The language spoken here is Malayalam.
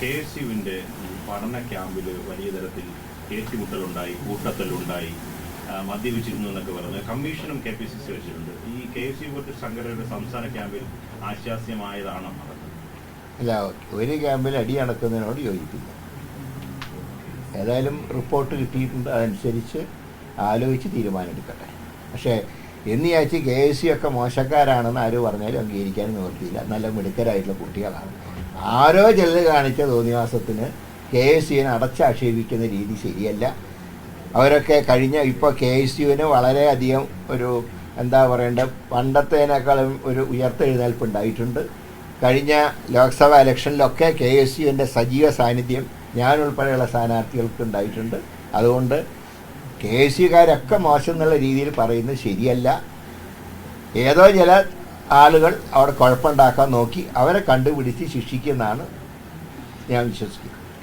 KSUവിൻ്റെ പഠന ക്യാമ്പിൽ വലിയ തരത്തിൽ ഏറ്റുമുട്ടലുണ്ടായി, കൂട്ടത്തലുണ്ടായി, മദ്യപിച്ചിരുന്നു എന്നൊക്കെ പറയുന്നത് കമ്മീഷനും KPCC വെച്ചിട്ടുണ്ട്. ഈ KSU പോലത്തെ സംഘടനയുടെ സംസ്ഥാന ക്യാമ്പിൽ ആശാസ്യമായതാണോ നടന്നത്? അല്ല, ഒരു ക്യാമ്പിൽ അടി നടക്കുന്നതിനോട് യോജിപ്പില്ല. ഏതായാലും റിപ്പോർട്ട് കിട്ടിയിട്ടുണ്ട്, അതനുസരിച്ച് ആലോചിച്ച് തീരുമാനമെടുക്കട്ടെ. പക്ഷേ എന്ന് വിചാരിച്ച് KSU ഒക്കെ മോശക്കാരാണെന്ന് ആരും പറഞ്ഞാലും അംഗീകരിക്കാൻ നിവർത്തിയില്ല. നല്ല മിടുക്കരായിട്ടുള്ള കുട്ടികളാണ്. ആരോ ചിലർ കാണിച്ച തോന്നിവാസത്തിന് KSUവിനെ അടച്ചാക്ഷേപിക്കുന്ന രീതി ശരിയല്ല. അവരൊക്കെ ഇപ്പോൾ KSUവിന് വളരെയധികം ഒരു എന്താ പറയേണ്ടത്, പണ്ടത്തേനേക്കാളും ഒരു ഉയർത്തെഴുന്നേൽപ്പ് ഉണ്ടായിട്ടുണ്ട്. കഴിഞ്ഞ ലോക്സഭാ ഇലക്ഷനിലൊക്കെ KSUവിൻ്റെ സജീവ സാന്നിധ്യം ഞാനുൾപ്പെടെയുള്ള സ്ഥാനാർത്ഥികൾക്ക് ഉണ്ടായിട്ടുണ്ട്. അതുകൊണ്ട് KSUകാരൊക്കെ മോശം എന്നുള്ള രീതിയിൽ പറയുന്നത് ശരിയല്ല. ഏതോ ചില ആളുകൾ അവിടെ കുഴപ്പമുണ്ടാക്കാൻ നോക്കി, അവരെ കണ്ടുപിടിച്ച് ശിക്ഷിക്കുന്നതാണ് ഞാൻ വിശ്വസിക്കുന്നത്.